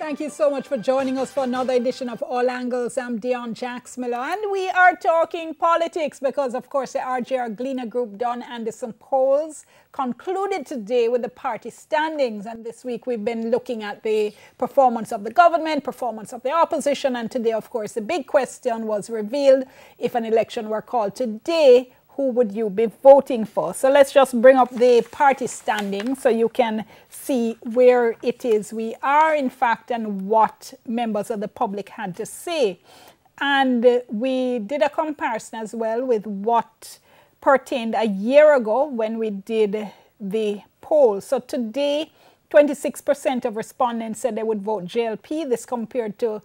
Thank you so much for joining us for another edition of All Angles. I'm Dion Jacksmiller, and we are talking politics because, of course, the RJR Gleaner Group done Anderson polls concluded today with the party standings. And this week we've been looking at the performance of the government, performance of the opposition, and today, of course, the big question was revealed: if an election were called today, who would you be voting for? So let's just bring up the party standing so you can see where it is we are, in fact, and what members of the public had to say. And we did a comparison as well with what pertained a year ago when we did the poll. So today, 26% of respondents said they would vote JLP. This compared to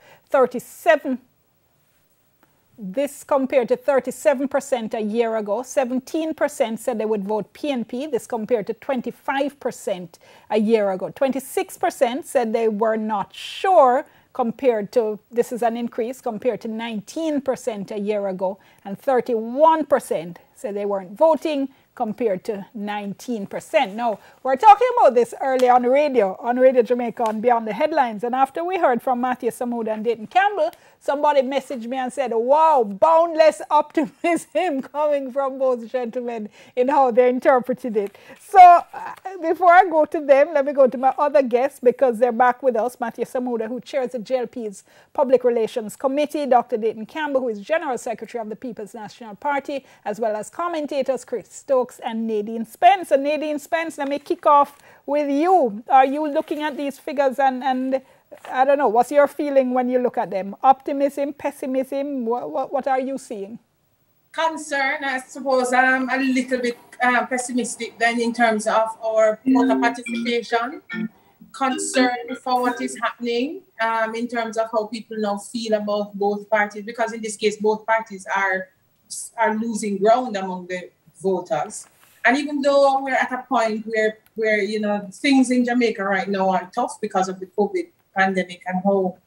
37% a year ago. 17% said they would vote PNP. This compared to 25% a year ago. 26% said they were not sure, compared to, this is an increase, compared to 19% a year ago. And 31% said they weren't voting, compared to 19%. Now, we're talking about this early on Radio Jamaica on Beyond the Headlines. And after we heard from Matthew Samuda and Dayton Campbell, somebody messaged me and said, wow, boundless optimism coming from both gentlemen in how they interpreted it. So before I go to them, let me go to my other guests because they're back with us. Matthew Samuda, who chairs the JLP's Public Relations Committee, Dr. Dayton Campbell, who is General Secretary of the People's National Party, as well as commentators Chris Stokes and Nadine Spence. And Nadine Spence, let me kick off with you. Are you looking at these figures and I don't know, what's your feeling when you look at them? Optimism, pessimism, what are you seeing? Concern, I suppose I'm a little bit pessimistic then in terms of our voter participation. Concern for what is happening in terms of how people now feel about both parties, because in this case, both parties are losing ground among the voters. And even though we're at a point where you know, things in Jamaica right now are tough because of the COVID pandemic and how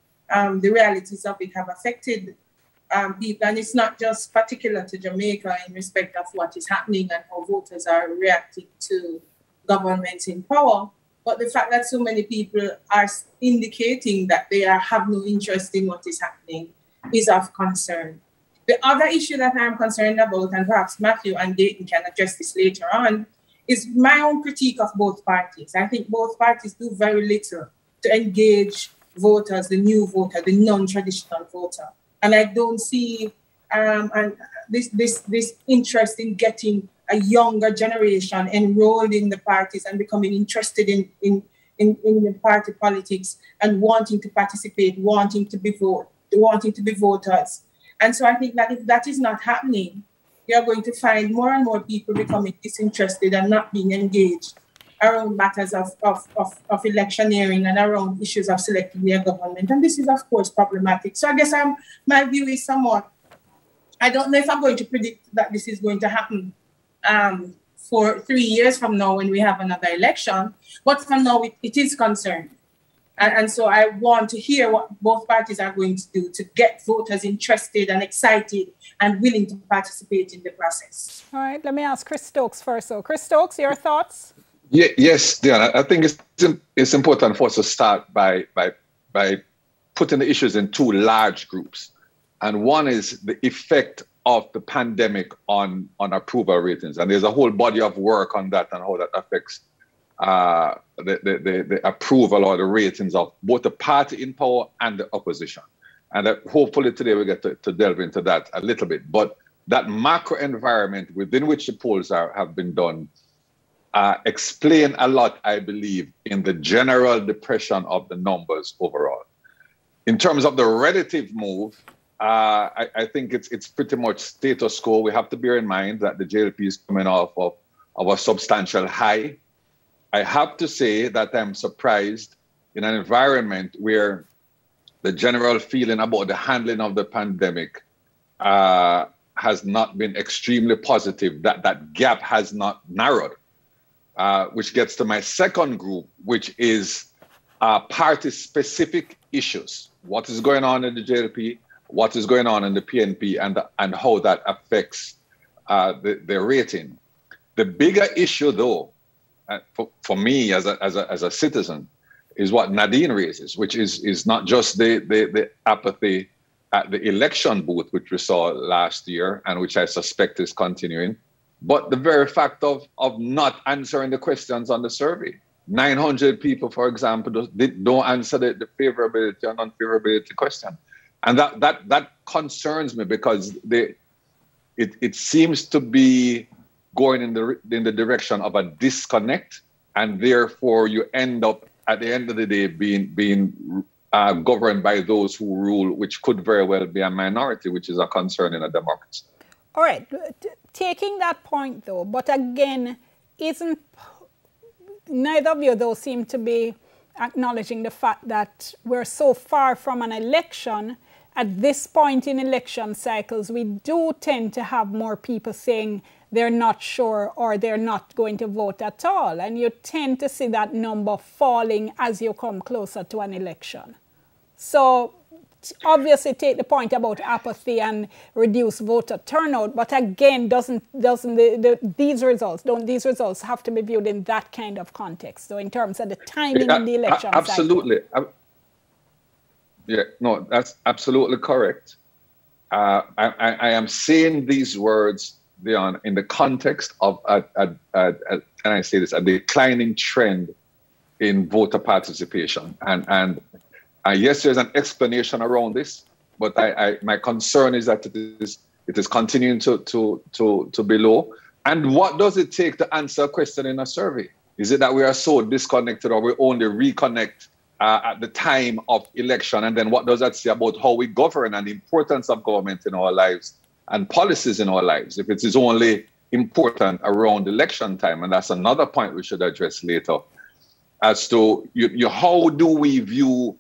the realities of it have affected people, and it's not just particular to Jamaica in respect of what is happening and how voters are reacting to governments in power, but the fact that so many people are indicating that they have no interest in what is happening is of concern. The other issue that I'm concerned about, and perhaps Matthew and Dayton can address this later on, is my own critique of both parties. I think both parties do very little to engage voters, the new voter, the non-traditional voter. And I don't see this interest in getting a younger generation enrolled in the parties and becoming interested in the party politics and wanting to participate, wanting to be voters. And so I think that if that is not happening, you're going to find more and more people becoming disinterested and not being engaged around matters of electioneering and around issues of selecting their government. And this is, of course, problematic. So I guess my view is somewhat, I don't know if I'm going to predict that this is going to happen for 3 years from now when we have another election, but for now it is concerned. And so I want to hear what both parties are going to do to get voters interested and excited and willing to participate in the process. All right, let me ask Chris Stokes first. So Chris Stokes, your thoughts? Yes, Diana, I think it's important for us to start by putting the issues in two large groups. And one is the effect of the pandemic on approval ratings. And there's a whole body of work on that and how that affects the approval or the ratings of both the party in power and the opposition. And hopefully today we get to delve into that a little bit. But that macro environment within which the polls have been done explain a lot, I believe, in the general depression of the numbers overall. In terms of the relative move, I think it's pretty much status quo. We have to bear in mind that the JLP is coming off of a substantial high. I have to say that I'm surprised in an environment where the general feeling about the handling of the pandemic has not been extremely positive, that gap has not narrowed, which gets to my second group, which is party-specific issues. What is going on in the JLP, what is going on in the PNP, and how that affects the rating. The bigger issue, though, for me as a citizen, is what Nadine raises, which is not just the apathy at the election booth, which we saw last year, and which I suspect is continuing, but the very fact of not answering the questions on the survey. 900 people, for example, don't answer the favorability and unfavorability question. And that concerns me, because it seems to be going in the direction of a disconnect, and therefore you end up at the end of the day being governed by those who rule, which could very well be a minority, which is a concern in a democracy. All right, taking that point though, but again, neither of you though seem to be acknowledging the fact that we're so far from an election. At this point in election cycles, we do tend to have more people saying they're not sure or they're not going to vote at all. And you tend to see that number falling as you come closer to an election. So obviously take the point about apathy and reduced voter turnout, but again, these results have to be viewed in that kind of context? So in terms of the timing of the election absolutely. Cycle. Yeah, no, that's absolutely correct. I am saying these words, Leon, in the context of can I say this, a declining trend in voter participation, and yes, there's an explanation around this, but my concern is that it is continuing to be low. And what does it take to answer a question in a survey? Is it that we are so disconnected, or we only reconnect at the time of election? And then what does that say about how we govern and the importance of government in our lives and policies in our lives, if it is only important around election time? And that's another point we should address later, as to how do we view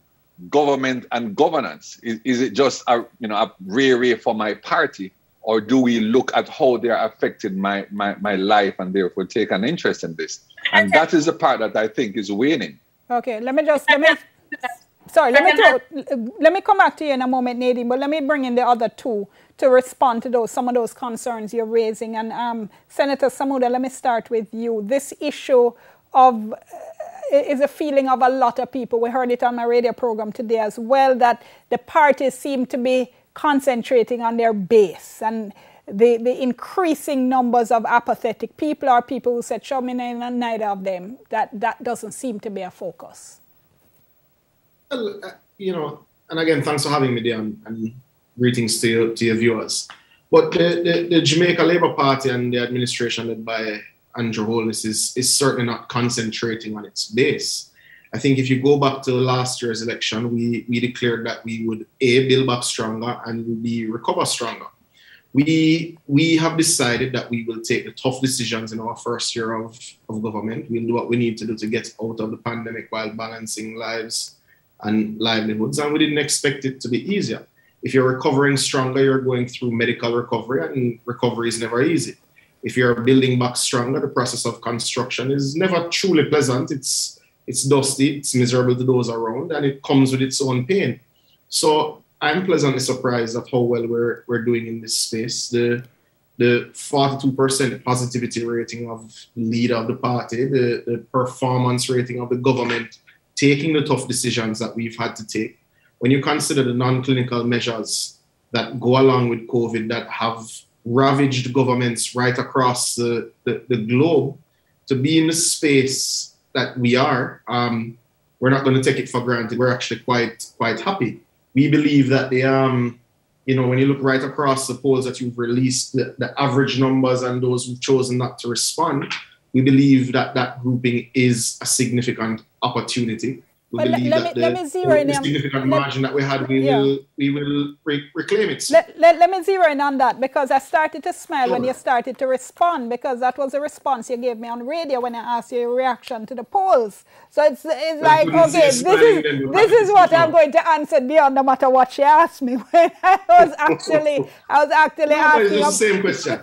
government and governance? Is it just a ray for my party, or do we look at how they are affecting my life and therefore take an interest in this? And that is the part that I think is waning. Okay, let me come back to you in a moment, Nadine, but let me bring in the other two to respond to some of those concerns you're raising. And Senator Samuda, let me start with you. This issue of is a feeling of a lot of people. We heard it on my radio program today as well, that the parties seem to be concentrating on their base, and the increasing numbers of apathetic people, or people who said, show me neither of them, that doesn't seem to be a focus. Well, and again, thanks for having me there, and greetings to your viewers. But the Jamaica Labour Party and the administration led by Andrew Holness is certainly not concentrating on its base. I think if you go back to last year's election, we declared that we would A, build back stronger, and B, recover stronger. We have decided that we will take the tough decisions in our first year of government. We'll do what we need to do to get out of the pandemic while balancing lives and livelihoods, and we didn't expect it to be easier. If you're recovering stronger, you're going through medical recovery, and recovery is never easy. If you're building back stronger, the process of construction is never truly pleasant. It's dusty, it's miserable to those around, and it comes with its own pain. So I'm pleasantly surprised at how well we're doing in this space. The 42% positivity rating of the leader of the party, the performance rating of the government, taking the tough decisions that we've had to take. When you consider the non-clinical measures that go along with COVID that have ravaged governments right across the globe, to be in the space that we are, we're not going to take it for granted. We're actually quite happy. We believe that when you look right across the polls that you've released, the average numbers and those who've chosen not to respond, we believe that grouping is a significant opportunity. We believe that the significant margin that we had, we will reclaim it. Let me zero in on that, because I started to smile when you started to respond, because that was a response you gave me on radio when I asked you your reaction to the polls. So it's like, okay, this is what I'm going to answer beyond, no matter what she asked me. When I was actually asking. It's the same question.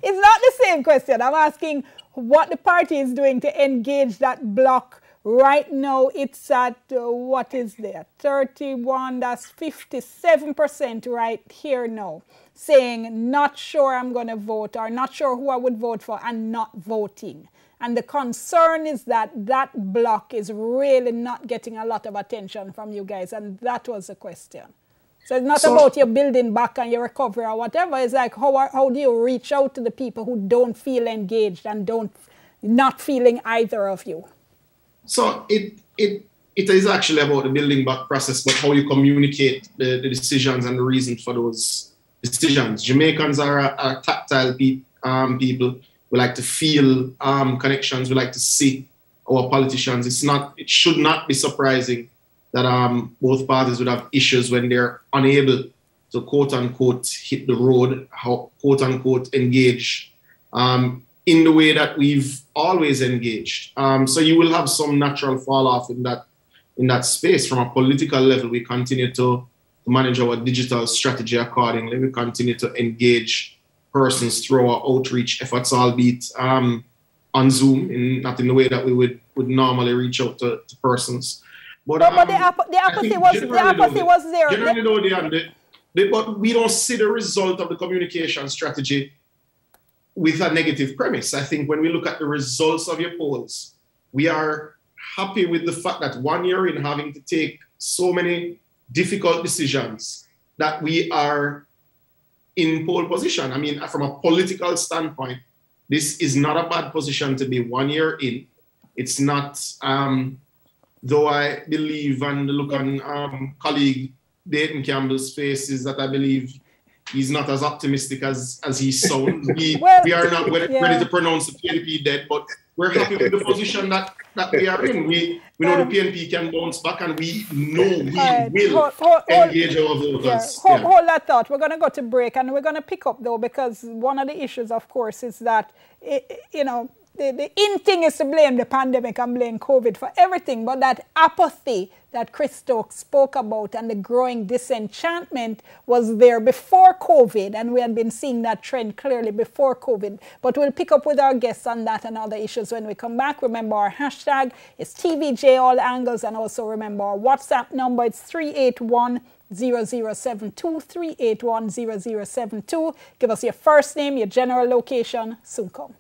It's not the same question. I'm asking what the party is doing to engage that bloc. Right now, it's at, what is there, 31, that's 57% right here now, saying not sure I'm going to vote, or not sure who I would vote for, and not voting. And the concern is that that block is really not getting a lot of attention from you guys. And that was the question. So it's not about your building back and your recovery or whatever. It's like, how do you reach out to the people who don't feel engaged and not feeling either of you? So it is actually about the building back process, but how you communicate the decisions and the reason for those decisions. Jamaicans are tactile people. We like to feel connections. We like to see our politicians. It should not be surprising that both parties would have issues when they're unable to quote unquote hit the road, quote unquote engage in the way that we've always engaged. So you will have some natural fall off in that space. From a political level, we continue to manage our digital strategy accordingly. We continue to engage persons through our outreach efforts, albeit on Zoom, not in the way that we would normally reach out to persons. But the apathy was there. Generally, but we don't see the result of the communication strategy with a negative premise. I think when we look at the results of your polls, we are happy with the fact that 1 year in, having to take so many difficult decisions, that we are in pole position. I mean, from a political standpoint, this is not a bad position to be 1 year in. It's not, though I believe, and look on colleague Dayton Campbell's face, is that I believe he's not as optimistic as he sounds. We are not ready to pronounce the PNP dead, but we're happy with the position that we are in. We know the PNP can bounce back, and we know we will engage our voters. Hold that thought. We're going to go to break, and we're going to pick up, though, because one of the issues, of course, is that, the in thing is to blame the pandemic and blame COVID for everything, but that apathy that Chris Stokes spoke about and the growing disenchantment was there before COVID, and we had been seeing that trend clearly before COVID. But we'll pick up with our guests on that and other issues when we come back. Remember, our hashtag is TVJ All Angles, and also remember our WhatsApp number. It's 381-0072, 381-0072. Give us your first name, your general location. Soon come.